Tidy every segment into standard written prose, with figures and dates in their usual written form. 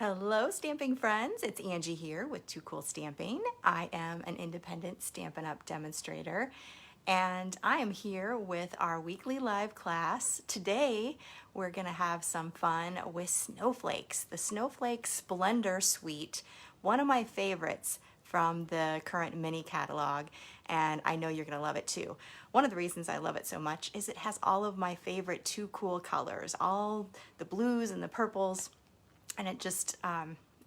Hello stamping friends, it's Angie here with Too Cool Stamping. I am an independent Stampin' Up! Demonstrator and I am here with our weekly live class. Today we're going to have some fun with snowflakes, the Snowflake Splendor Suite, one of my favorites from the current mini catalog, and I know you're going to love it too. One of the reasons I love it so much is it has all of my favorite Too Cool colors, all the blues and the purples, and it just,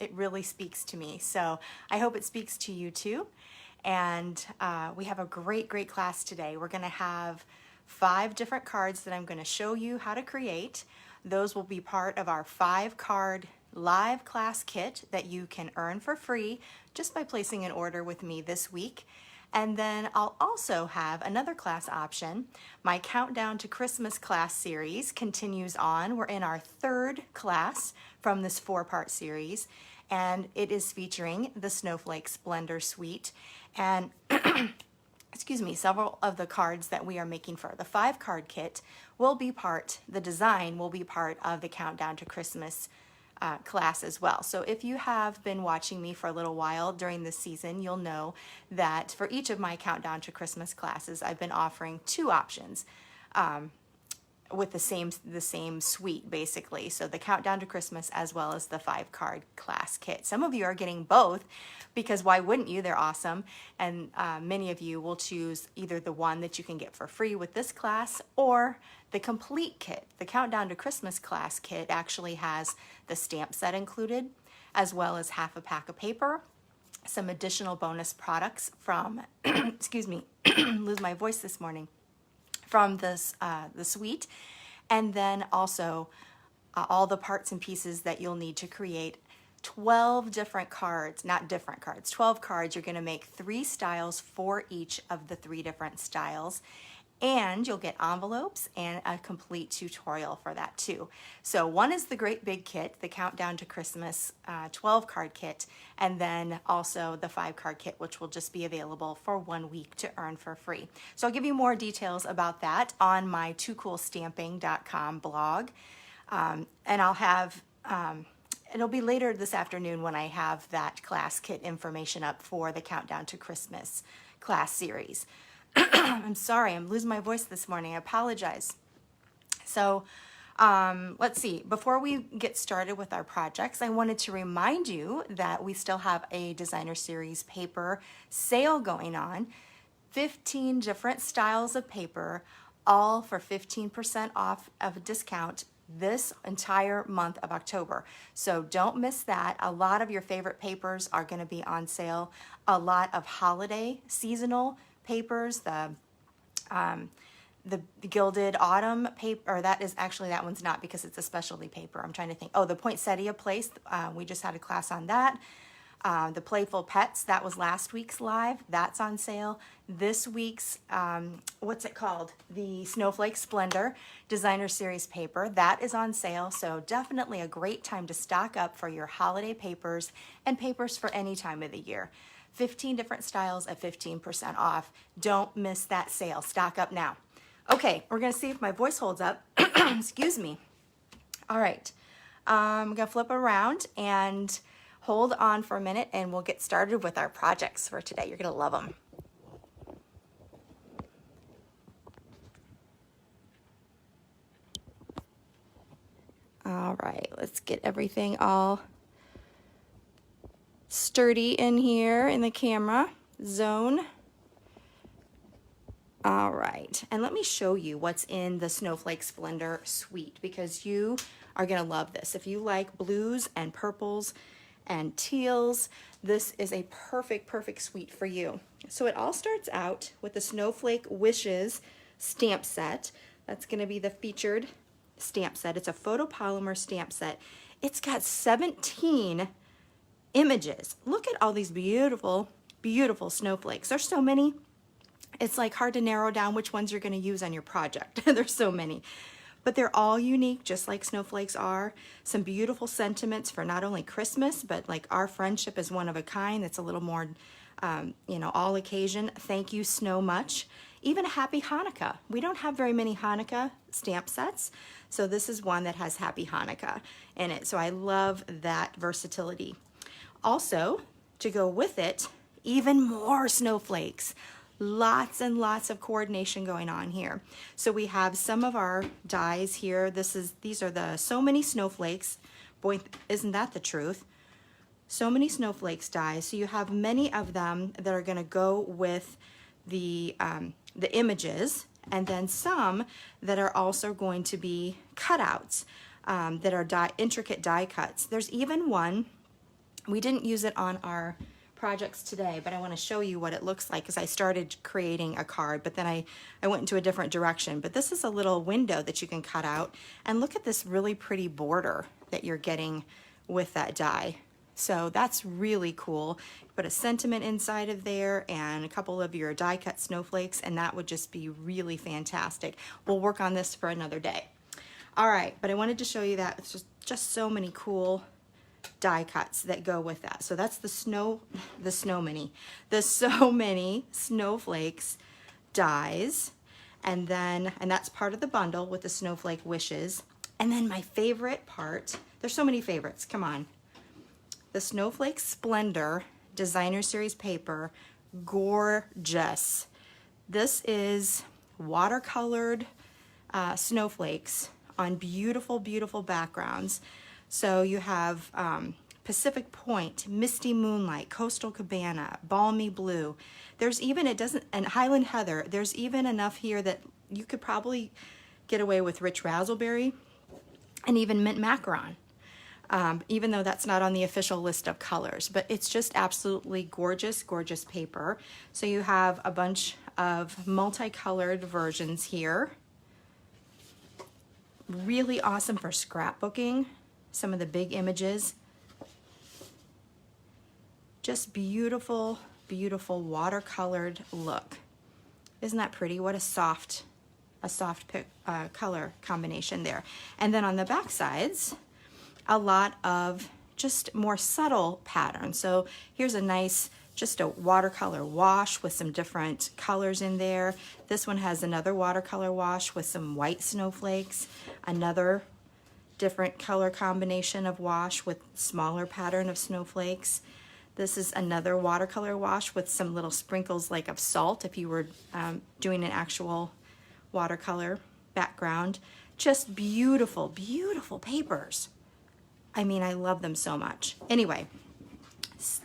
it really speaks to me. So I hope it speaks to you too. And we have a great class today. We're gonna have 5 different cards that I'm gonna show you how to create. Those will be part of our 5-card live class kit that you can earn for free just by placing an order with me this week. And then I'll also have another class option. My Countdown to Christmas class series continues on. We're in our 3rd class from this 4-part series, and it is featuring the Snowflake Splendor Suite. And excuse me, several of the cards that we are making for the 5-card kit will be part, the design will be part of the Countdown to Christmas class as well. So if you have been watching me for a little while during this season, you'll know that for each of my Countdown to Christmas classes, I've been offering 2 options with the same suite basically. So the Countdown to Christmas as well as the 5-card class kit. Some of you are getting both because why wouldn't you? They're awesome. And many of you will choose either the one that you can get for free with this class or the complete kit. The Countdown to Christmas class kit actually has the stamp set included, as well as half a pack of paper, some additional bonus products from, excuse me, lose my voice this morning, from this the suite, and then also all the parts and pieces that you'll need to create 12 different cards, not different cards, 12 cards. You're going to make 3 styles for each of the 3 different styles. And you'll get envelopes and a complete tutorial for that too. So one is the great big kit, the Countdown to Christmas 12-card kit, and then also the 5-card kit, which will just be available for 1 week to earn for free. So I'll give you more details about that on my toocoolstamping.com blog. And I'll have, it'll be later this afternoon when I have that class kit information up for the Countdown to Christmas class series. I'm sorry, I'm losing my voice this morning. I apologize. So let's see. Before we get started with our projects, I wanted to remind you that we still have a designer series paper sale going on. 15 different styles of paper, all for 15% off of a discount this entire month of October. So don't miss that. A lot of your favorite papers are going to be on sale. A lot of holiday seasonal papers, the Gilded Autumn paper, or that is actually, that one's not because it's a specialty paper. I'm trying to think. Oh, the Poinsettia Place, we just had a class on that. The Playful Pets, that was last week's live. That's on sale. This week's, what's it called? The Snowflake Splendor Designer Series paper, that is on sale. So definitely a great time to stock up for your holiday papers and papers for any time of the year. 15 different styles at 15% off. Don't miss that sale. Stock up now. Okay, we're gonna see if my voice holds up. Excuse me. All right, I'm gonna flip around and hold on for a minute and we'll get started with our projects for today. You're gonna love them. All right, let's get everything all sturdy in here in the camera zone. All right, and let me show you what's in the Snowflake Splendor Suite because you are gonna love this. If you like blues and purples and teals, this is a perfect suite for you. So it all starts out with the Snowflake Wishes stamp set. That's gonna be the featured stamp set. It's a photopolymer stamp set. It's got 17 images. Look at all these beautiful snowflakes. There's so many. It's like hard to narrow down which ones you're going to use on your project. There's so many. But they're all unique, just like snowflakes are. Some beautiful sentiments for not only Christmas, but like our friendship is one of a kind. It's a little more, you know, all occasion. Thank you so much. even a Happy Hanukkah. We don't have very many Hanukkah stamp sets, so this is one that has Happy Hanukkah in it. So I love that versatility. Also, to go with it, even more snowflakes. Lots and lots of coordination going on here. So we have some of our dies here. These are the So Many Snowflakes. Boy, isn't that the truth? So Many Snowflakes dies. So you have many of them that are going to go with the images, and then some that are also going to be cutouts that are intricate die cuts. There's even one, we didn't use it on our projects today, but I want to show you what it looks like because I started creating a card, but then I went into a different direction. But this is a little window that you can cut out, and look at this really pretty border that you're getting with that die. So that's really cool. Put a sentiment inside of there and a couple of your die cut snowflakes, and that would just be really fantastic. We'll work on this for another day. All right, but I wanted to show you that it's just so many cool die cuts that go with that. So that's the So Many Snowflakes dies, and that's part of the bundle with the Snowflake Wishes. And then my favorite part, there's so many favorites, come on. The Snowflake Splendor Designer Series paper, gorgeous. This is watercolored snowflakes on beautiful, beautiful backgrounds. So you have Pacific Point, Misty Moonlight, Coastal Cabana, Balmy Blue. There's even, and Highland Heather, there's even enough here that you could probably get away with Rich Razzleberry and even Mint Macaron. Even though that's not on the official list of colors, but it's just absolutely gorgeous, gorgeous paper. So you have a bunch of multicolored versions here. Really awesome for scrapbooking, some of the big images. Just beautiful, beautiful watercolored look. Isn't that pretty? What a soft color combination there. And then on the back sides, a lot of just more subtle patterns. So here's a nice, just a watercolor wash with some different colors in there. This one has another watercolor wash with some white snowflakes, another different color combination of wash with smaller pattern of snowflakes. This is another watercolor wash with some little sprinkles like of salt if you were doing an actual watercolor background. Just beautiful, beautiful papers. I mean, I love them so much. Anyway,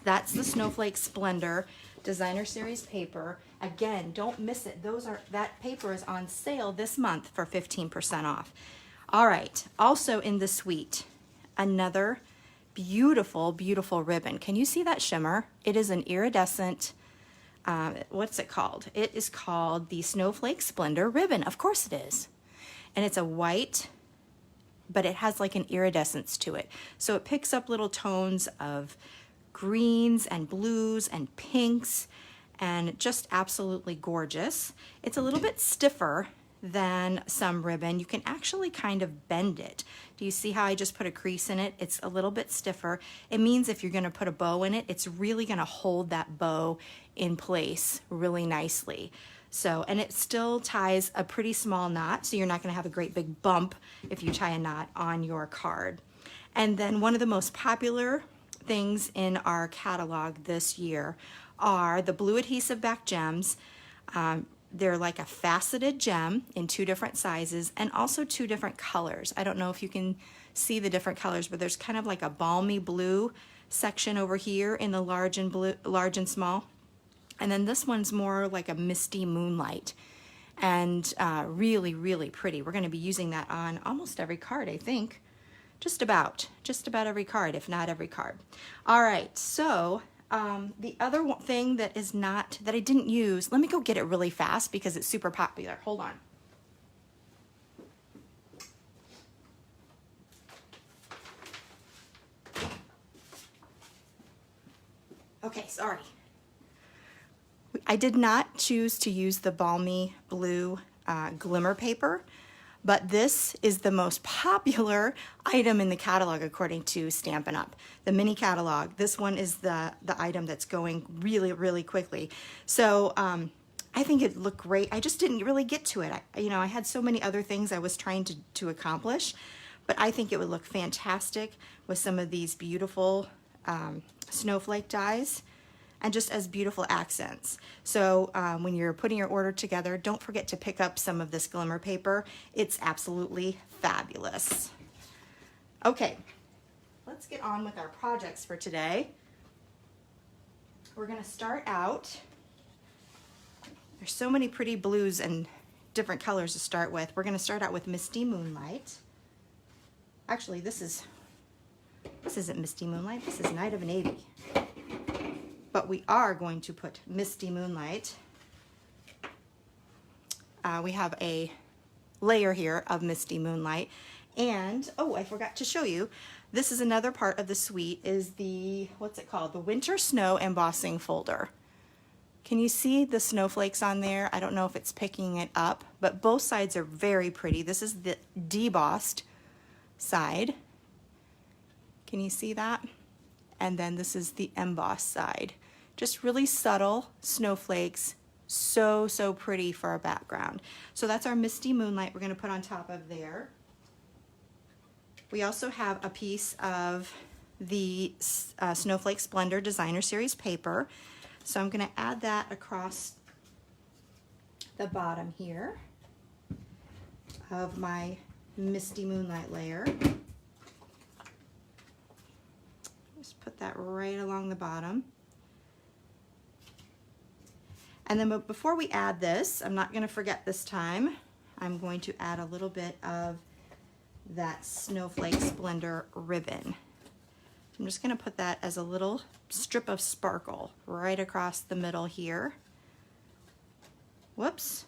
that's the Snowflake Splendor Designer Series paper. Again, don't miss it. That paper is on sale this month for 15% off. All right, also in the suite, another beautiful, beautiful ribbon. Can you see that shimmer? It is an iridescent, what's it called? It is called the Snowflake Splendor ribbon. Of course it is. And it's a white, but it has like an iridescence to it. So it picks up little tones of greens and blues and pinks, and just absolutely gorgeous. It's a little bit stiffer than some ribbon. You can actually kind of bend it. Do you see how I just put a crease in it? It's a little bit stiffer. It means if you're gonna put a bow in it, it's really gonna hold that bow in place really nicely. So, and it still ties a pretty small knot, so you're not gonna have a great big bump if you tie a knot on your card. And then one of the most popular things in our catalog this year are the blue adhesive-backed gems. They're like a faceted gem in 2 different sizes and also 2 different colors. I don't know if you can see the different colors, but there's kind of like a balmy blue section over here in the large and small. And then this one's more like a misty moonlight, and really, really pretty. We're going to be using that on almost every card, I think. Just about every card, if not every card. All right, so the other thing that I didn't use, let me go get it really fast because it's super popular. Hold on. Okay, sorry. I did not choose to use the balmy blue glimmer paper, but this is the most popular item in the catalog according to Stampin' Up! The mini catalog. This one is the item that's going really, really quickly. So I think it looked great. I just didn't really get to it. I had so many other things I was trying to accomplish, but I think it would look fantastic with some of these beautiful snowflake dies and just as beautiful accents. So when you're putting your order together, don't forget to pick up some of this glimmer paper. It's absolutely fabulous. Okay, let's get on with our projects for today. We're gonna start out, there's so many pretty blues and different colors to start with. We're gonna start out with Misty Moonlight. Actually, this isn't Misty Moonlight, this is Night of Navy. But we are going to put Misty Moonlight. We have a layer here of Misty Moonlight. And, oh, I forgot to show you, this is another part of the suite, is the, what's it called? The Winter Snow Embossing folder. Can you see the snowflakes on there? I don't know if it's picking it up, but both sides are very pretty. This is the debossed side. Can you see that? And then this is the embossed side. Just really subtle snowflakes, so pretty for our background. So that's our Misty Moonlight we're gonna put on top of there. We also have a piece of the Snowflake Splendor Designer Series paper. So I'm gonna add that across the bottom here of my Misty Moonlight layer. Just put that right along the bottom. And then before we add this, I'm not gonna forget this time, I'm going to add a little bit of that Snowflake Splendor ribbon. I'm just gonna put that as a little strip of sparkle right across the middle here. Whoops.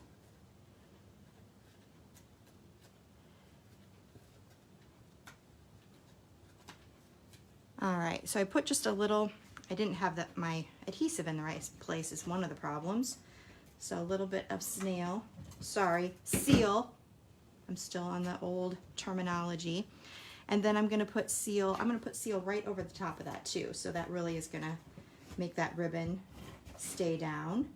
All right, so I put just a little, I didn't have my adhesive in the right place is one of the problems. So a little bit of seal. I'm still on the old terminology. And then I'm gonna put seal right over the top of that too. So that really is gonna make that ribbon stay down.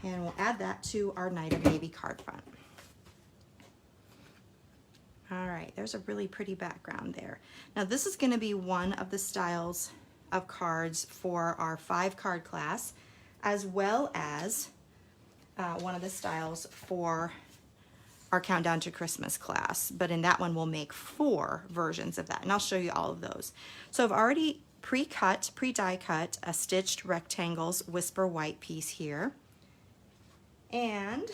And we'll add that to our Night of Navy card front. All right, there's a really pretty background there. Now this is gonna be one of the styles of cards for our 5-card class, as well as one of the styles for our Countdown to Christmas class. But in that one, we'll make 4 versions of that, and I'll show you all of those. So I've already pre-die cut a stitched rectangles Whisper White piece here. And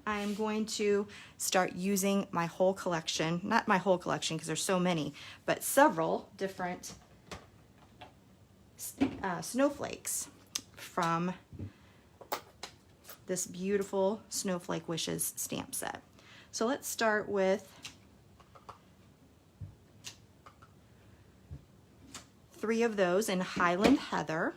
I'm going to start using my whole collection, not my whole collection because there's so many, but several different snowflakes from this beautiful Snowflake Wishes stamp set. So let's start with 3 of those in Highland Heather.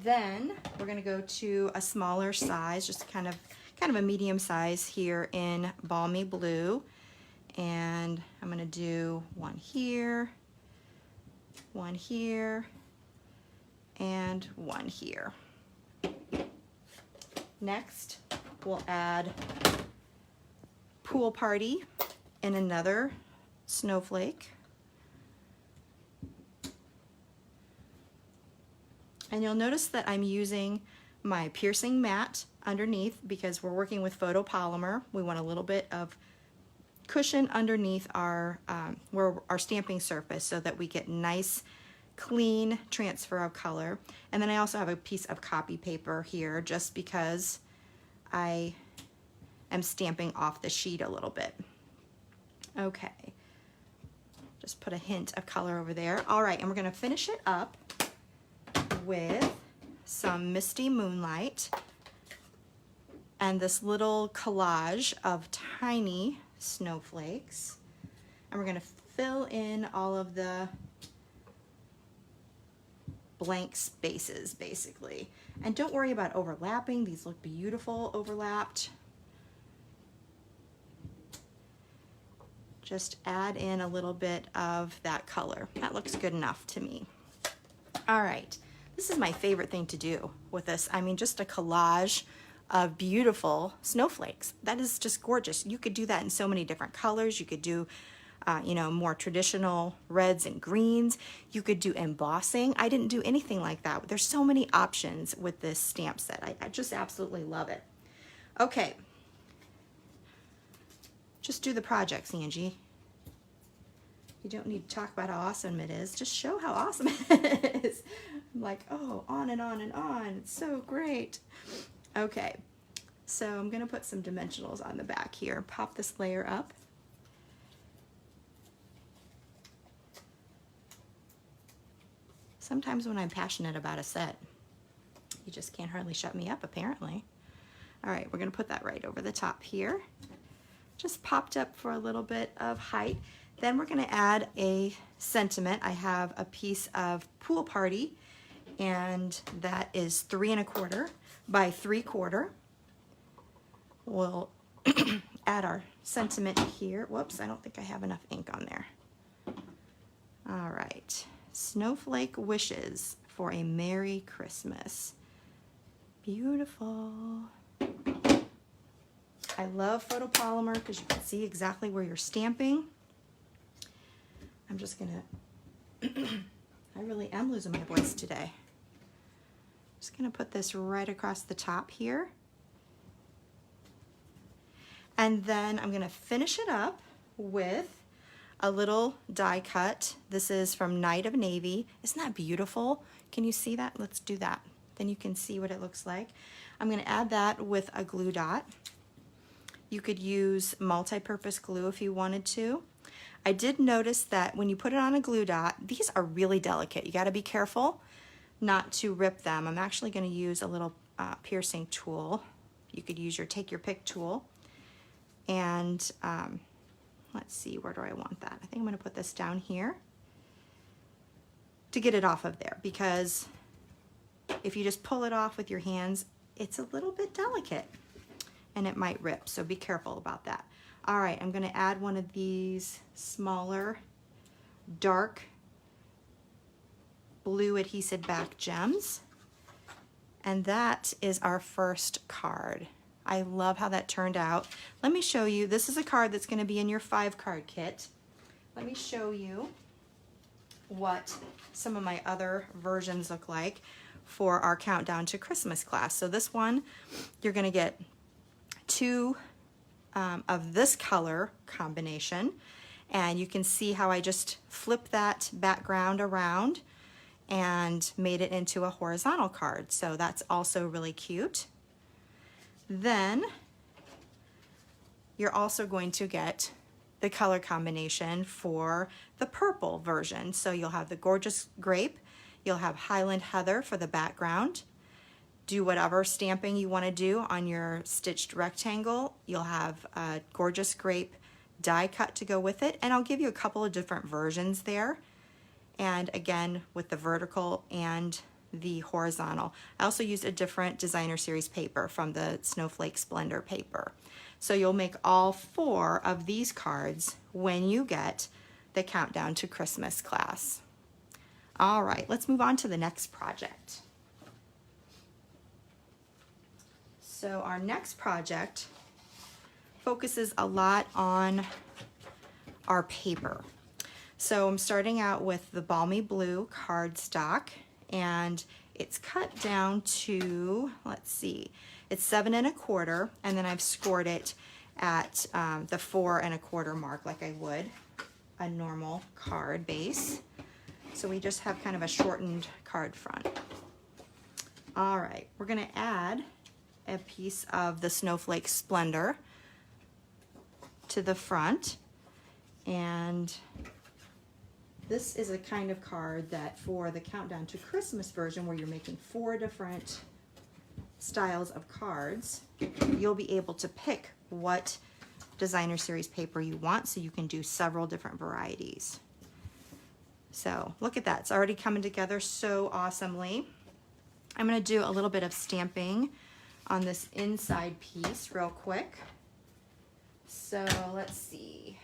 Then we're going to go to a smaller size, just kind of a medium size here in Balmy Blue. And I'm going to do one here, and one here. Next, we'll add Pool Party in another snowflake. And you'll notice that I'm using my piercing mat underneath because we're working with photopolymer. We want a little bit of cushion underneath our stamping surface so that we get nice, clean transfer of color. And then I also have a piece of copy paper here just because I am stamping off the sheet a little bit. Okay, just put a hint of color over there. All right, and we're gonna finish it up with some Misty Moonlight and this little collage of tiny snowflakes. And we're gonna fill in all of the blank spaces, basically. And don't worry about overlapping. These look beautiful overlapped. just add in a little bit of that color. That looks good enough to me. All right, this is my favorite thing to do with this. I mean, just a collage of beautiful snowflakes. That is just gorgeous. You could do that in so many different colors. You could do you know, more traditional reds and greens. You could do embossing. I didn't do anything like that. There's so many options with this stamp set. I just absolutely love it. Okay, just do the projects, Angie. You don't need to talk about how awesome it is. Just show how awesome it is. I'm like, oh, on and on and on. It's so great. Okay, so I'm gonna put some dimensionals on the back here. Pop this layer up. Sometimes when I'm passionate about a set, you just can't hardly shut me up, apparently. All right, we're gonna put that right over the top here. Just popped up for a little bit of height. Then we're gonna add a sentiment. I have a piece of Pool Party, and that is 3 1/4 by 3/4. We'll add our sentiment here. Whoops, I don't think I have enough ink on there. All right. Snowflake Wishes for a Merry Christmas. Beautiful. I love photopolymer because you can see exactly where you're stamping. I'm just gonna, I really am losing my voice today. Just gonna put this right across the top here. And then I'm gonna finish it up with a little die cut. This is from Night of Navy. Isn't that beautiful? Can you see that? Let's do that. Then you can see what it looks like. I'm gonna add that with a glue dot. You could use multi-purpose glue if you wanted to. I did notice that when you put it on a glue dot, these are really delicate. You gotta be careful not to rip them. I'm actually gonna use a little piercing tool. You could use your take your pick tool. And let's see, where do I want that? I think I'm gonna put this down here to get it off of there, because if you just pull it off with your hands, it's a little bit delicate and it might rip, so be careful about that. All right, I'm gonna add one of these smaller, dark blue adhesive-backed gems, and that is our first card. I love how that turned out. Let me show you. This is a card that's going to be in your 5-card kit. Let me show you what some of my other versions look like for our Countdown to Christmas class. So this one, you're going to get 2 of this color combination, and you can see how I just flipped that background around and made it into a horizontal card. So that's also really cute. Then you're also going to get the color combination for the purple version. So you'll have the Gorgeous Grape, you'll have Highland Heather for the background. Do whatever stamping you want to do on your stitched rectangle. You'll have a Gorgeous Grape die cut to go with it, and I'll give you a couple of different versions there. And again, with the vertical and the horizontal. I also used a different designer series paper from the Snowflake Splendor paper. So you'll make all 4 of these cards when you get the Countdown to Christmas class. All right, let's move on to the next project. So our next project focuses a lot on our paper. So I'm starting out with the Balmy Blue cardstock, and it's cut down to, let's see, it's 7 1/4, and then I've scored it at the 4 1/4 mark, like I would a normal card base. So we just have kind of a shortened card front. All right, we're gonna add a piece of the Snowflake Splendor to the front, and this is a kind of card that for the Countdown to Christmas version, where you're making 4 different styles of cards, you'll be able to pick what designer series paper you want, so you can do several different varieties. So look at that, it's already coming together so awesomely. I'm gonna do a little bit of stamping on this inside piece real quick. So let's see.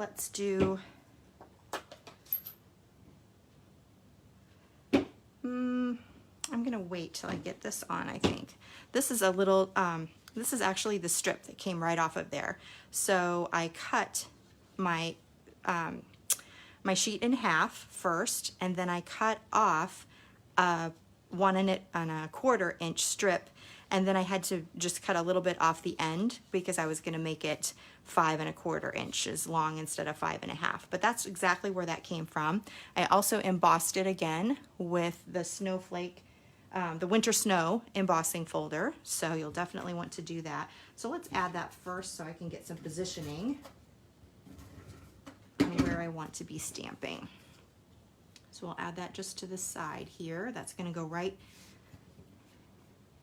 let's do, I'm gonna wait till I get this on, I think. This is a little, this is actually the strip that came right off of there. So I cut my, my sheet in half first, and then I cut off a 1 1/4 inch strip, and then I had to just cut a little bit off the end because I was gonna make it 5 1/4 inches long instead of 5 1/2. But that's exactly where that came from. I also embossed it again with the Snowflake, the Winter Snow embossing folder, so you'll definitely want to do that. So let's add that first so I can get some positioning on where I want to be stamping. So we'll add that just to the side here. That's gonna go right,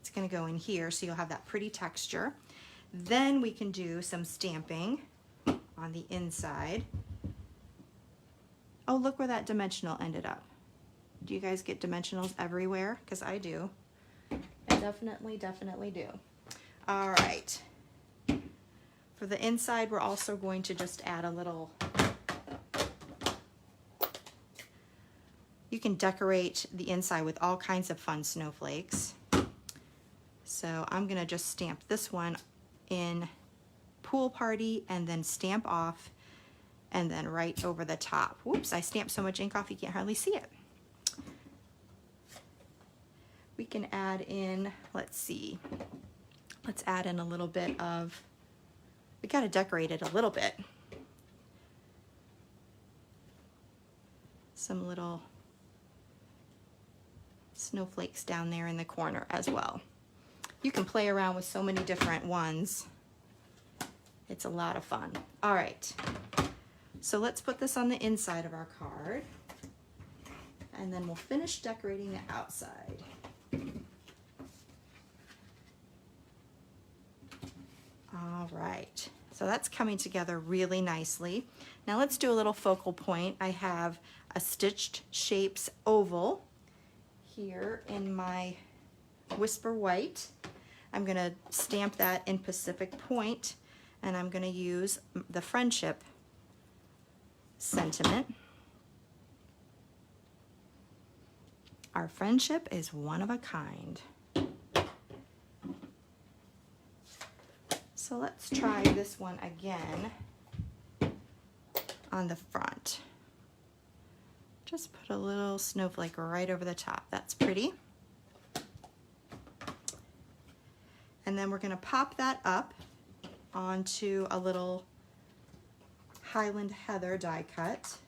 it's gonna go in here so you'll have that pretty texture. Then we can do some stamping on the inside. Oh, look where that dimensional ended up. Do you guys get dimensionals everywhere? Because I do. I definitely do. All right. For the inside, we're also going to just add a little, you can decorate the inside with all kinds of fun snowflakes. So I'm gonna just stamp this one in Pool Party and then stamp off and then right over the top. Whoops, I stamped so much ink off you can't hardly see it. We can add in, let's see, let's add in a little bit of, we gotta decorate it a little bit. Some little snowflakes down there in the corner as well. You can play around with so many different ones. It's a lot of fun. All right, so let's put this on the inside of our card, and then we'll finish decorating the outside. All right, so that's coming together really nicely. Now let's do a little focal point. I have a Stitched Shapes oval here in my Whisper White. I'm gonna stamp that in Pacific Point, and I'm gonna use the friendship sentiment. Our friendship is one of a kind. So let's try this one again on the front. Just put a little snowflake right over the top. That's pretty. And then we're gonna pop that up onto a little Highland Heather die cut.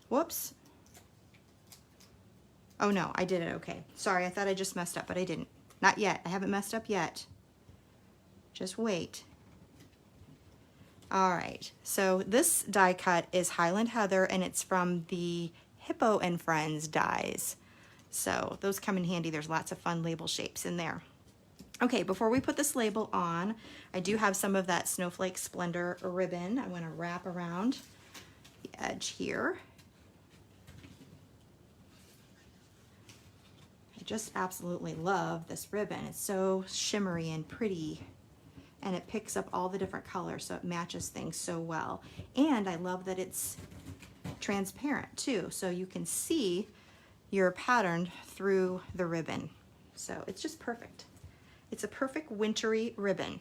Whoops. Oh no, I did it okay. Sorry, I thought I just messed up, but I didn't. Not yet, I haven't messed up yet. Just wait. All right, so this die cut is Highland Heather, and it's from the Hippo Friends dies. So those come in handy. There's lots of fun label shapes in there. Okay, before we put this label on, I do have some of that Snowflake Splendor ribbon. I'm gonna wrap around the edge here. I just absolutely love this ribbon. It's so shimmery and pretty, and it picks up all the different colors, so it matches things so well. And I love that it's transparent too, so you can see your pattern through the ribbon. So it's just perfect. It's a perfect wintry ribbon.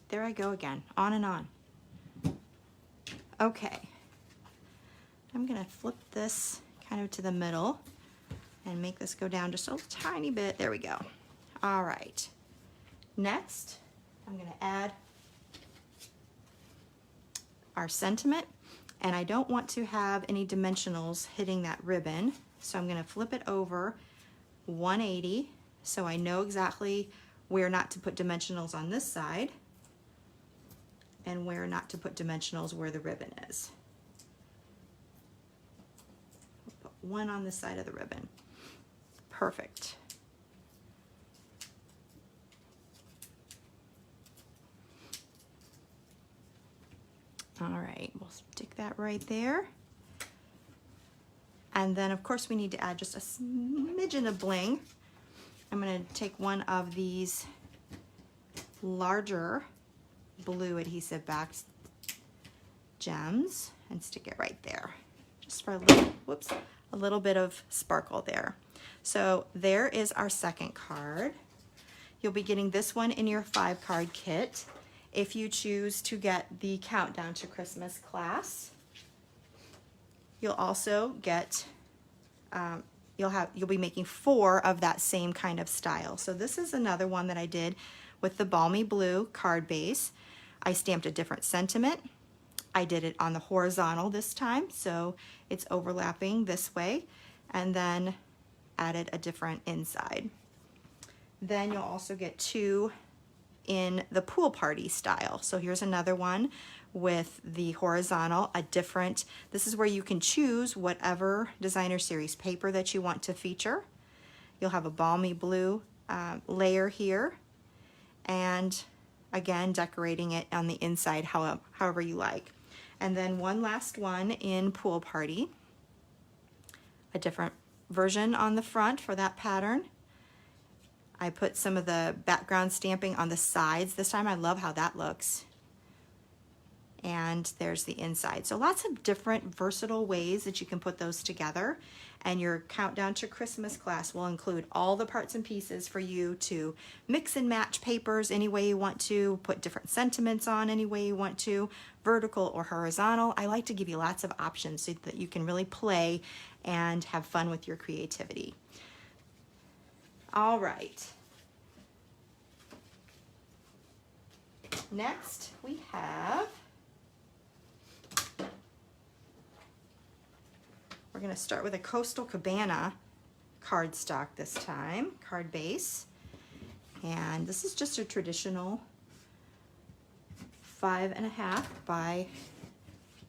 There I go again, on and on. Okay, I'm gonna flip this kind of to the middle and make this go down just a tiny bit. There we go. All right. Next, I'm gonna add our sentiment, and I don't want to have any dimensionals hitting that ribbon, so I'm gonna flip it over 180 so I know exactly where not to put dimensionals on this side and where not to put dimensionals where the ribbon is. We'll put one on the side of the ribbon. Perfect. All right, we'll stick that right there. And then of course we need to add just a smidgen of bling. I'm going to take one of these larger blue adhesive-backed gems and stick it right there, just for a little, whoops, a little bit of sparkle there. So there is our second card. You'll be getting this one in your 5-card kit. If you choose to get the Countdown to Christmas class, you'll also get, you'll be making 4 of that same kind of style. So this is another one that I did with the Balmy Blue card base. I stamped a different sentiment. I did it on the horizontal this time, so it's overlapping this way, and then added a different inside. Then you'll also get 2 in the pool party style. So here's another one with the horizontal, a different, this is where you can choose whatever designer series paper that you want to feature. You'll have a balmy blue layer here, and again, decorating it on the inside however you like. And then one last one in pool party, a different version on the front for that pattern. I put some of the background stamping on the sides this time. I love how that looks. And there's the inside. So lots of different versatile ways that you can put those together. And your Countdown to Christmas class will include all the parts and pieces for you to mix and match papers any way you want to, put different sentiments on any way you want to, vertical or horizontal. I like to give you lots of options so that you can really play and have fun with your creativity. All right. Next we have, we're going to start with a Coastal Cabana cardstock this time, card base. And this is just a traditional 5.5 by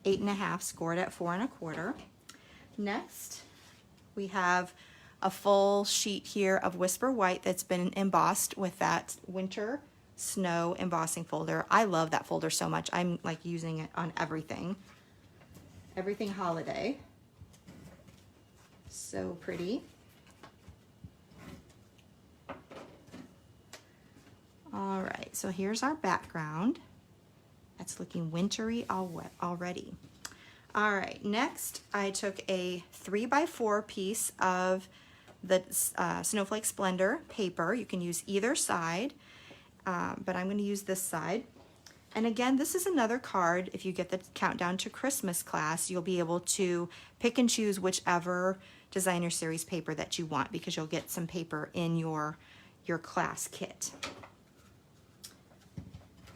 8.5, scored at 4 1/4. Next, we have a full sheet here of Whisper White that's been embossed with that winter snow embossing folder. I love that folder so much. I'm like using it on everything holiday. So pretty. All right, so here's our background. That's looking wintry already. All right, next I took a 3x4 piece of the Snowflake Splendor paper. You can use either side, but I'm going to use this side. And again, this is another card. If you get the Countdown to Christmas class, you'll be able to pick and choose whichever designer series paper that you want, because you'll get some paper in your class kit.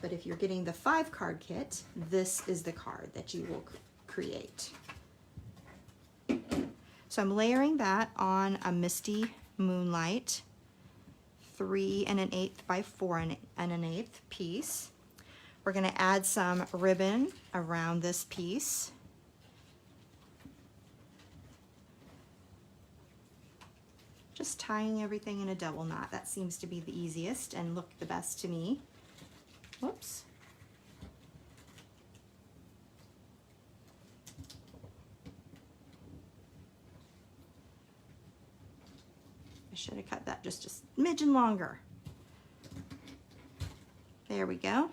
But if you're getting the 5-card kit, this is the card that you will create. So I'm layering that on a Misty Moonlight 3 1/8 by 4 1/8 piece. We're going to add some ribbon around this piece. Just tying everything in a double knot. That seems to be the easiest and look the best to me. Whoops. I should have cut that just a smidgen longer. There we go.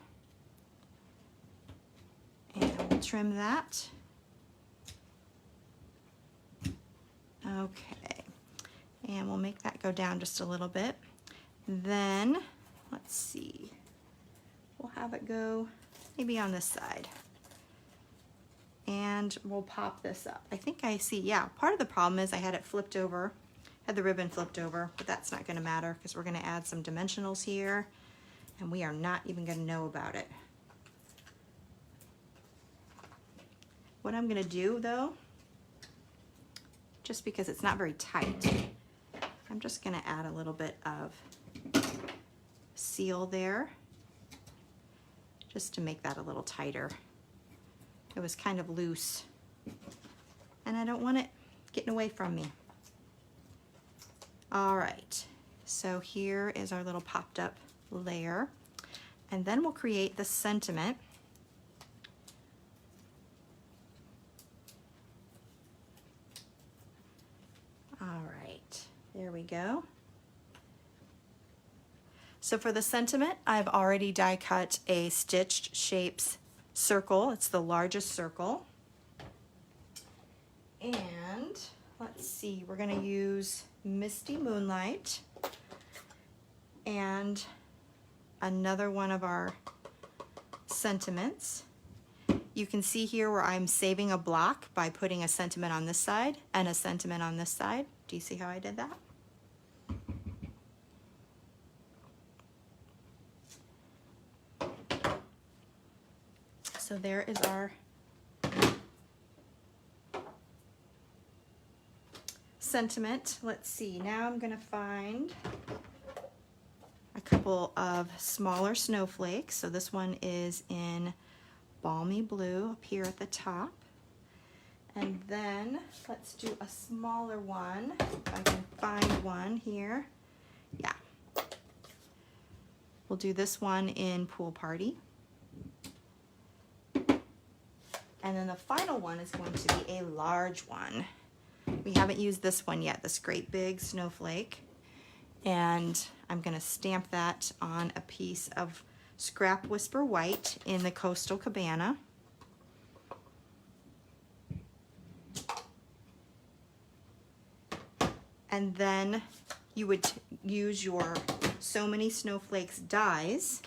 And we'll trim that. Okay. And we'll make that go down just a little bit. Then, let's see. We'll have it go maybe on this side. And we'll pop this up. I think I see, yeah, part of the problem is I had it flipped over, had the ribbon flipped over, but that's not going to matter because we're going to add some dimensionals here, and we are not even going to know about it. What I'm going to do though, just because it's not very tight, I'm just going to add a little bit of seal there, just to make that a little tighter. It was kind of loose, and I don't want it getting away from me. All right, so here is our little popped up layer, and then we'll create the sentiment. All right, there we go. So for the sentiment, I've already die cut a stitched shapes circle. It's the largest circle. And let's see, we're going to use Misty Moonlight and another one of our sentiments. You can see here where I'm saving a block by putting a sentiment on this side and a sentiment on this side. Do you see how I did that? So there is our sentiment. Let's see, now I'm going to find a couple of smaller snowflakes. So this one is in Balmy Blue up here at the top. And then let's do a smaller one, if I can find one here. Yeah. We'll do this one in Pool Party. And then the final one is going to be a large one. We haven't used this one yet, this great big snowflake. And I'm going to stamp that on a piece of Scrap Whisper White in the Coastal Cabana. And then you would use your So Many Snowflakes dies.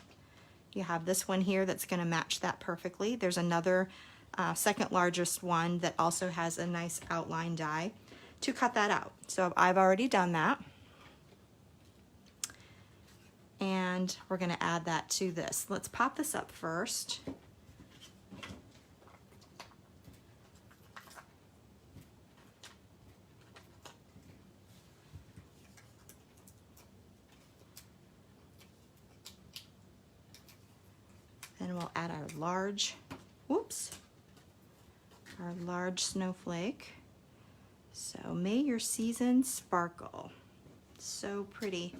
You have this one here that's going to match that perfectly. There's another second largest one that also has a nice outline die to cut that out. So I've already done that. And we're going to add that to this. Let's pop this up first. Then we'll add our large, our large snowflake. So may your season sparkle. So pretty.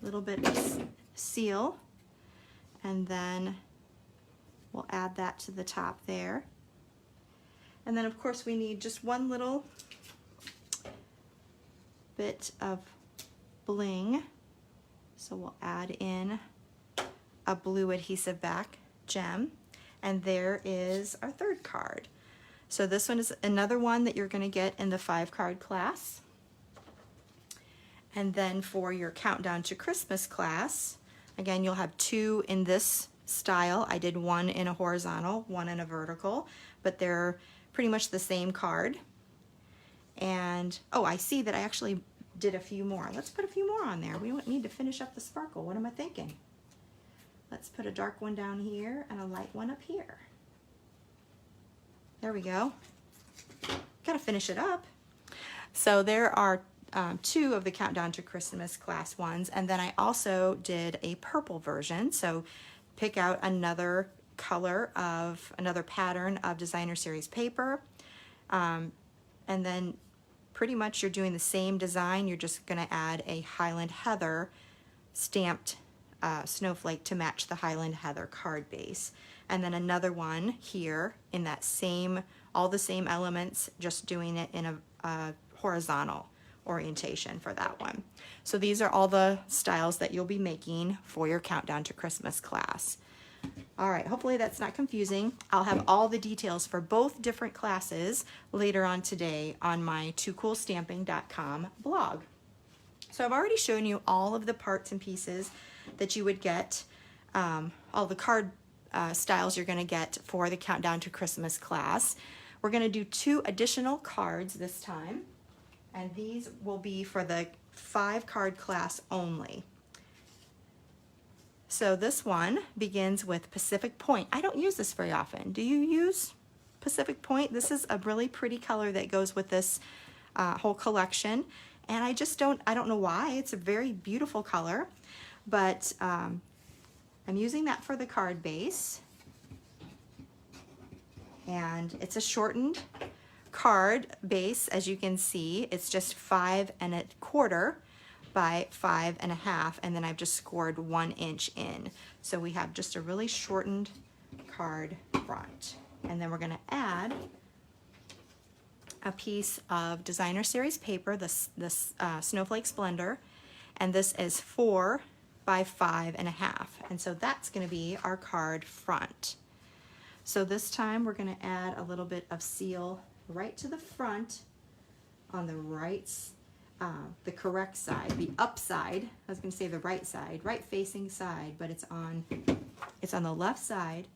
Little bit of seal, and then we'll add that to the top there. And then of course we need just one little bit of bling. So we'll add in a blue Adhesive-Backed gem, and there is our third card. So this one is another one that you're going to get in the 5-card class. And then for your Countdown to Christmas class, again, you'll have 2 in this style. I did one in a horizontal, one in a vertical, but they're pretty much the same card. And, oh, I see that I actually did a few more. Let's put a few more on there. We don't need to finish up the sparkle. What am I thinking? Let's put a dark one down here and a light one up here. There we go. Gotta finish it up. So there are 2 of the Countdown to Christmas class ones, and then I also did a purple version. So pick out another color of another pattern of designer series paper, and then pretty much you're doing the same design. You're just going to add a Highland Heather stamped snowflake to match the Highland Heather card base, and then another one here in that same, all the same elements, just doing it in a horizontal orientation for that one. So these are all the styles that you'll be making for your Countdown to Christmas class. All right, hopefully that's not confusing. I'll have all the details for both different classes later on today on my toocoolstamping.com blog. So I've already shown you all of the parts and pieces that you would get, all the card styles you're going to get for the Countdown to Christmas class. We're going to do 2 additional cards this time, and these will be for the 5-card class only. So this one begins with Pacific Point. I don't use this very often. Do you use Pacific Point? This is a really pretty color that goes with this whole collection, and I don't know why. It's a very beautiful color, but I'm using that for the card base, and it's a shortened card base. As you can see, it's just 5 1/4 by 5 1/2, and then I've just scored 1 inch in. So we have just a really shortened card front. And then we're going to add a piece of designer series paper, this Snowflake Splendor, and this is 4 by 5.5. And so that's going to be our card front. So this time we're going to add a little bit of seal right to the front on the right, the correct side, the up side. I was going to say the right side, right facing side, but it's on the left side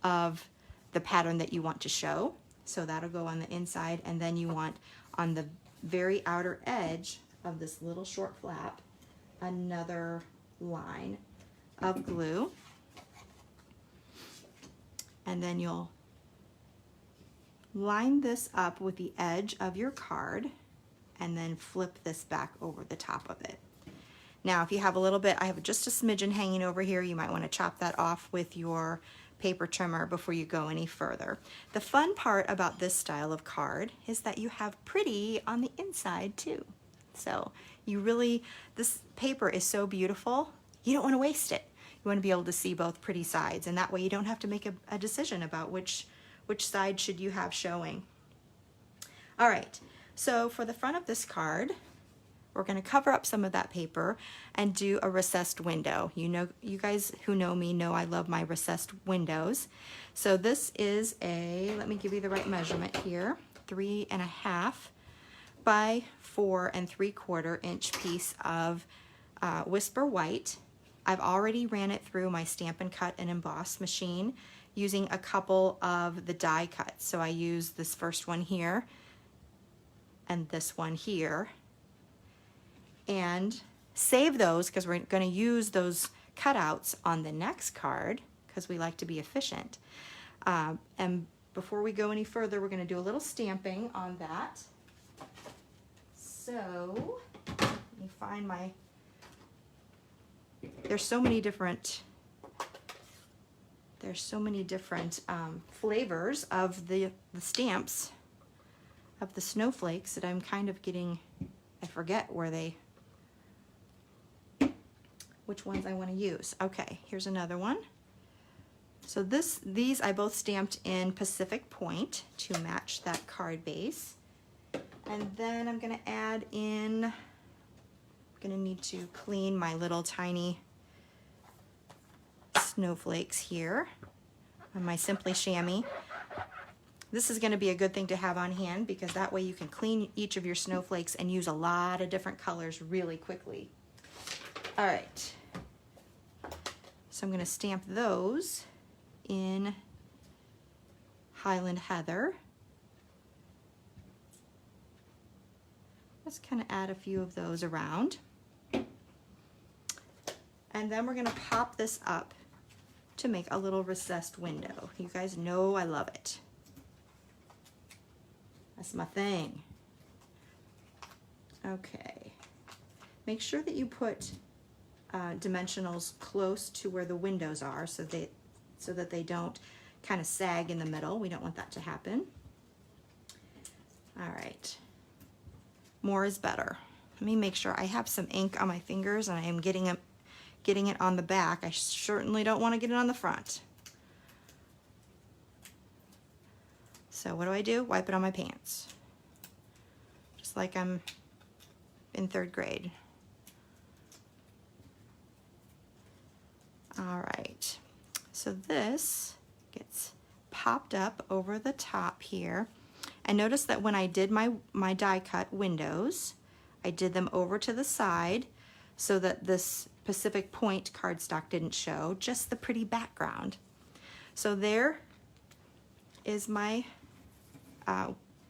of the pattern that you want to show. So that'll go on the inside, and then you want on the very outer edge of this little short flap another line of glue, and then you'll line this up with the edge of your card and then flip this back over the top of it. Now if you have a little bit, I have just a smidgen hanging over here, you might want to chop that off with your paper trimmer before you go any further. The fun part about this style of card is that you have pretty on the inside too. So you really, this paper is so beautiful, you don't want to waste it. You want to be able to see both pretty sides, and that way you don't have to make a decision about which side should you have showing. All right, so for the front of this card, we're going to cover up some of that paper and do a recessed window. You guys who know me know I love my recessed windows. So this is a, let me give you the right measurement here, 3.5 by 4 3/4 inch piece of Whisper White. I've already ran it through my Stampin' Cut and Emboss machine using a couple of the die cuts. So I use this first one here and this one here, and save those because we're going to use those cutouts on the next card because we like to be efficient. And before we go any further, we're going to do a little stamping on that. So let me find my, there's so many different flavors of the stamps of the snowflakes that I'm kind of getting, I forget which ones I want to use. Okay, here's another one. So these I both stamped in Pacific Point to match that card base. And then I'm going to add in, I'm going to need to clean my little tiny snowflakes here on my Simply Chamois. This is going to be a good thing to have on hand because that way you can clean each of your snowflakes and use a lot of different colors really quickly. All right, so I'm going to stamp those in Highland Heather. Just kind of add a few of those around. And then we're going to pop this up to make a little recessed window. You guys know I love it. That's my thing. Okay. Make sure that you put dimensionals close to where the windows are so that they don't kind of sag in the middle. We don't want that to happen. All right. More is better. Let me make sure I have some ink on my fingers and I am getting it on the back. I certainly don't want to get it on the front. So what do? Wipe it on my pants. Just like I'm in 3rd grade. All right, so this gets popped up over the top here. And notice that when I did my die cut windows, I did them over to the side so that this Pacific Point cardstock didn't show, just the pretty background. So there is my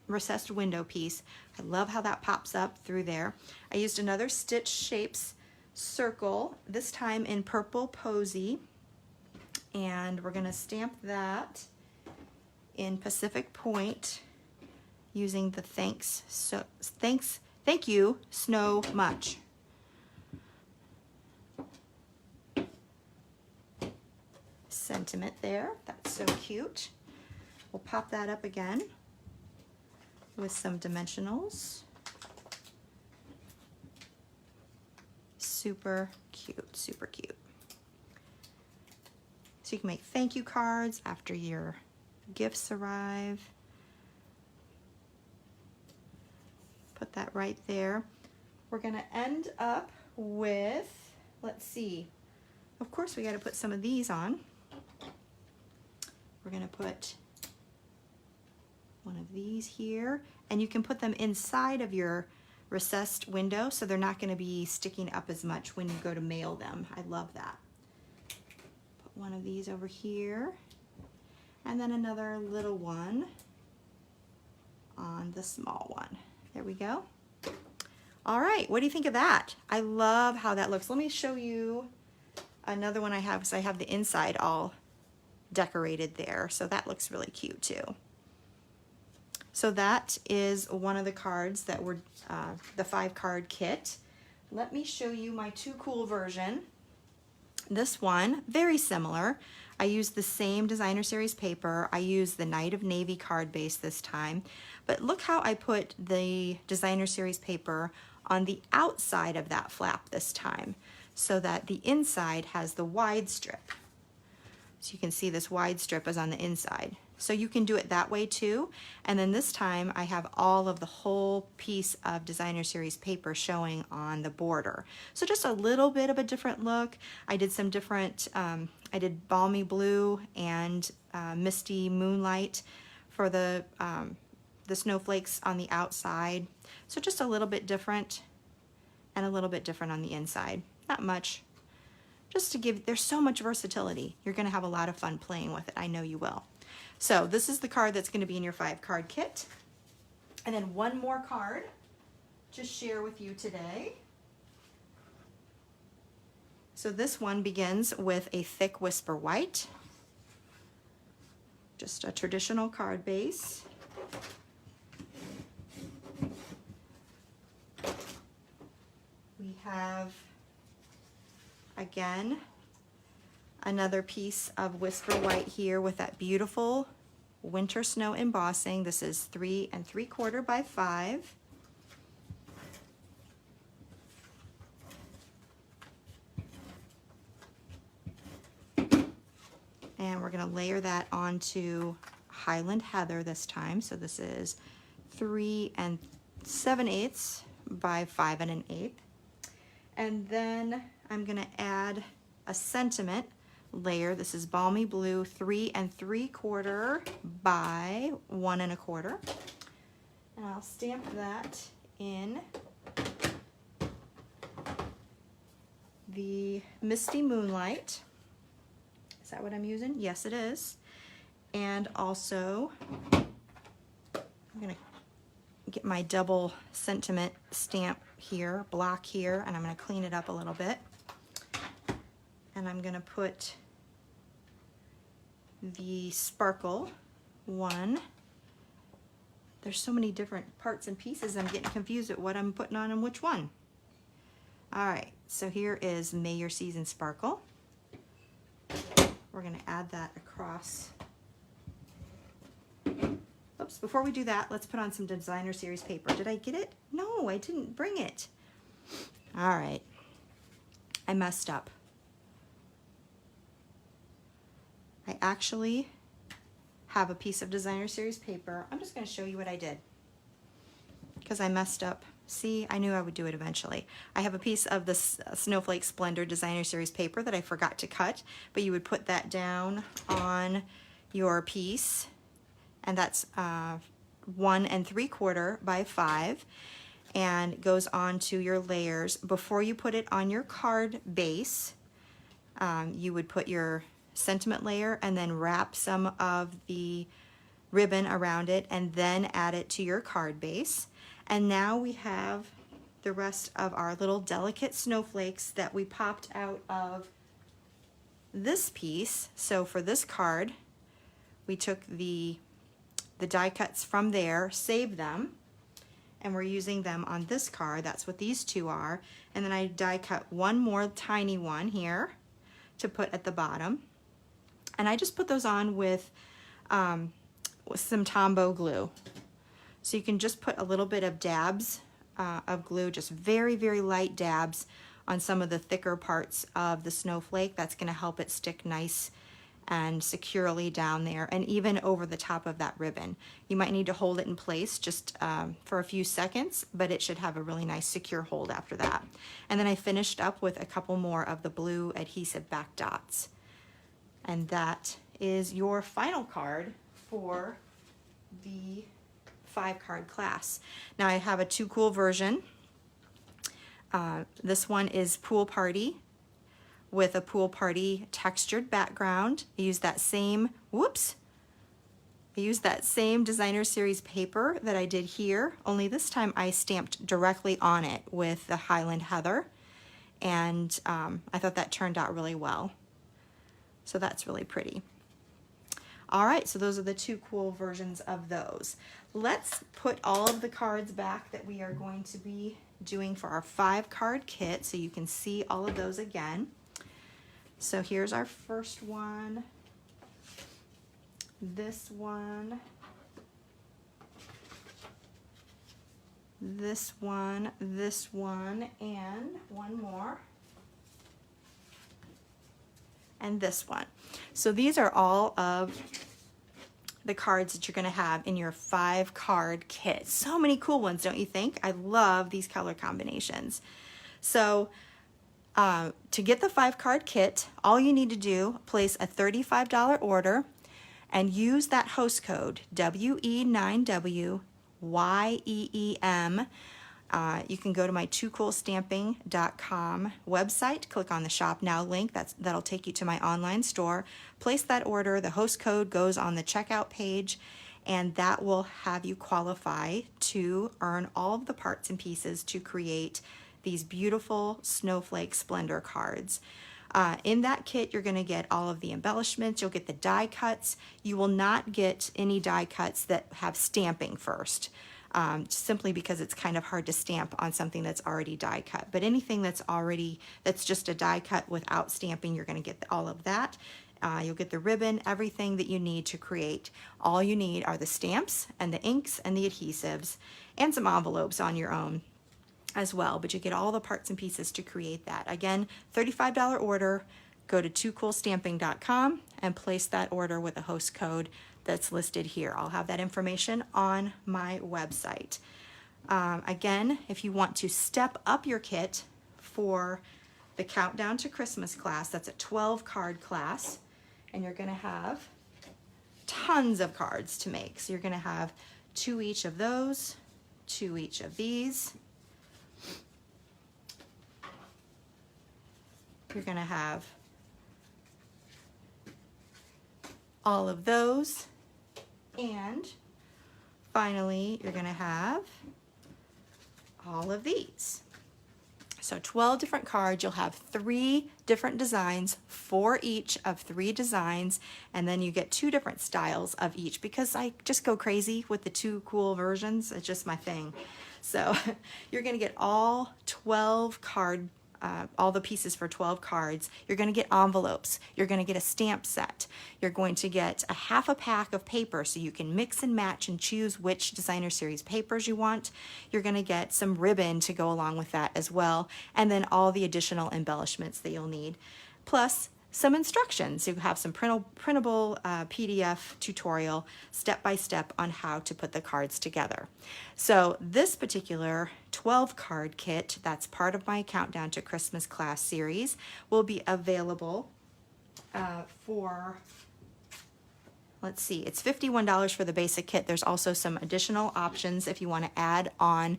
recessed window piece. I love how that pops up through there. I used another Stitch Shapes circle, this time in Purple Posy, and we're going to stamp that in Pacific Point using the thank you Snow Much. Sentiment there, that's so cute. We'll pop that up again with some dimensionals. Super cute, super cute. So you can make thank you cards after your gifts arrive. Put that right there. We're gonna end up with, let's see, of course we got to put some of these on. We're going to put one of these here, and you can put them inside of your recessed window so they're not going to be sticking up as much when you go to mail them. I love that. Put one of these over here, and then another little one on the small one. There we go. All right, what do you think of that? I love how that looks. Let me show you another one I have, because I have the inside all decorated there, so that looks really cute too. So that is one of the cards that were the 5-card kit. Let me show you my Too Cool version. This one, very similar. I used the same designer series paper. I used the Night of Navy card base this time, but look how I put the designer series paper on the outside of that flap this time, so that the inside has the wide strip. So you can see this wide strip is on the inside. So you can do it that way too. And then this time I have all of the whole piece of designer series paper showing on the border. So just a little bit of a different look. I did some different, I did balmy blue and misty moonlight for the snowflakes on the outside. So just a little bit different and a little bit different on the inside. Not much. Just to give, there's so much versatility. You're gonna have a lot of fun playing with it. I know you will. So this is the card that's gonna be in your 5-card kit. And then one more card to share with you today. So this one begins with a thick whisper white. Just a traditional card base. We have, again, another piece of whisper white here with that beautiful winter snow embossing. This is 3 3/4 by 5. And we're going to layer that onto Highland Heather this time. So this is 3 7/8 by 5 1/8. And then I'm going to add a sentiment layer. This is Balmy Blue 3 3/4 by 1 1/4. And I'll stamp that in the Misty Moonlight. Is that what I'm using? Yes, it is. And also, I'm going to get my double sentiment stamp here, block here, and I'm going to clean it up a little bit. And I'm going to put the sparkle one. There's so many different parts and pieces, I'm getting confused at what I'm putting on and which one. All right, so here is May Your Season Sparkle. We're going to add that across. Oops, before we do that, let's put on some designer series paper. Did I get it? No, I didn't bring it. All right, I messed up. I actually have a piece of designer series paper. I'm just going to show you what I did because I messed up. See, I knew I would do it eventually. I have a piece of the Snowflake Splendor designer series paper that I forgot to cut, but you would put that down on your piece, and that's 1 3/4 by 5, and goes on to your layers. Before you put it on your card base, you would put your sentiment layer and then wrap some of the ribbon around it and then add it to your card base. And now we have the rest of our little delicate snowflakes that we popped out of this piece. So for this card, we took the die cuts from there, saved them, and we're using them on this card. That's what these two are. And then I die cut one more tiny one here to put at the bottom. And I just put those on with some Tombow glue. So you can just put a little bit of dabs of glue, just very, very light dabs on some of the thicker parts of the snowflake. That's going to help it stick nice and securely down there, and even over the top of that ribbon. You might need to hold it in place just for a few seconds, but it should have a really nice secure hold after that. And then I finished up with a couple more of the blue adhesive-backed dots. And that is your final card for the 5-card class. Now I have a Too Cool version. This one is Pool Party with a pool party textured background. I used that same, I used that same designer series paper that I did here, only this time I stamped directly on it with the Highland Heather, and I thought that turned out really well. So that's really pretty. All right, so those are the Too Cool versions of those. Let's put all of the cards back that we are going to be doing for our 5-card kit so you can see all of those again. So here's our first one, this one, this one, and one more, and this one. So these are all of the cards that you're going to have in your 5-card kit. So many cool ones, don't you think? I love these color combinations. So to get the 5-card kit, all you need to do, place a $35 order and use that host code WE9WYEEM. You can go to my toocoolstamping.com website, click on the Shop Now link. That'll take you to my online store. Place that order. The host code goes on the checkout page, and that will have you qualify to earn all of the parts and pieces to create these beautiful Snowflake Splendor cards. In that kit, you're going to get all of the embellishments. You'll get the die cuts. You will not get any die cuts that have stamping first, simply because it's kind of hard to stamp on something that's already die cut. But anything that's just a die cut without stamping, you're going to get all of that. You'll get the ribbon, everything that you need to create. All you need are the stamps and the inks and the adhesives and some envelopes on your own as well, but you get all the parts and pieces to create that. Again, $35 order. Go to toocoolstamping.com and place that order with a host code that's listed here. I'll have that information on my website. Again, if you want to step up your kit for the Countdown to Christmas class, that's a 12-card class, and you're going to have tons of cards to make. So you're going to have 2 each of those, 2 each of these. You're going to have all of those, and finally you're going to have all of these. So 12 different cards. You'll have 3 different designs, 4 each of 3 designs, and then you get 2 different styles of each, because I just go crazy with the 2 cool versions. It's just my thing. So you're going to get all 12 card all the pieces for 12 cards. You're going to get envelopes. You're going to get a stamp set. You're going to get a half a pack of paper so you can mix and match and choose which designer series papers you want. You're going to get some ribbon to go along with that as well, and then all the additional embellishments that you'll need, plus some instructions. You have some printable PDF tutorial step-by-step on how to put the cards together. So this particular 12-card kit, that's part of my Countdown to Christmas class series, will be available for, let's see, it's $51 for the basic kit. There's also some additional options if you want to add on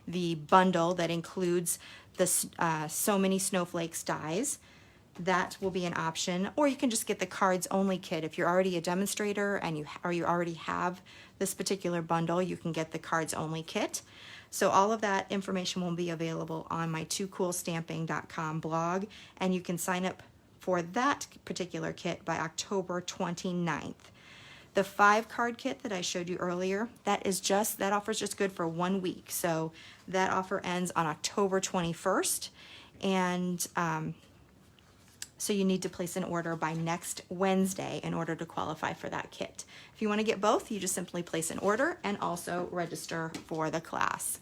the bundle that includes the So Many Snowflakes dies. That will be an option, or you can just get the cards only kit. If you're already a demonstrator and you already have this particular bundle, you can get the cards only kit. So all of that information will be available on my toocoolstamping.com blog, and you can sign up for that particular kit by October 29th. The 5-card kit that I showed you earlier, that offer's just good for 1 week. So that offer ends on October 21st, and so you need to place an order by next Wednesday in order to qualify for that kit. If you want to get both, you just simply place an order and also register for the class.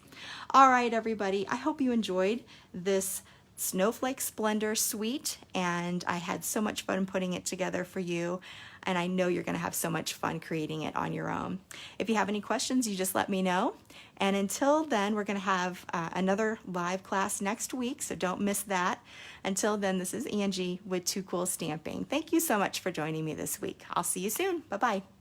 All right, everybody, I hope you enjoyed this Snowflake Splendor Suite, and I had so much fun putting it together for you, and I know you're going to have so much fun creating it on your own. If you have any questions, you just let me know. And until then, we're going to have another live class next week, so don't miss that. Until then, this is Angie with Too Cool Stamping. Thank you so much for joining me this week. I'll see you soon. Bye-bye.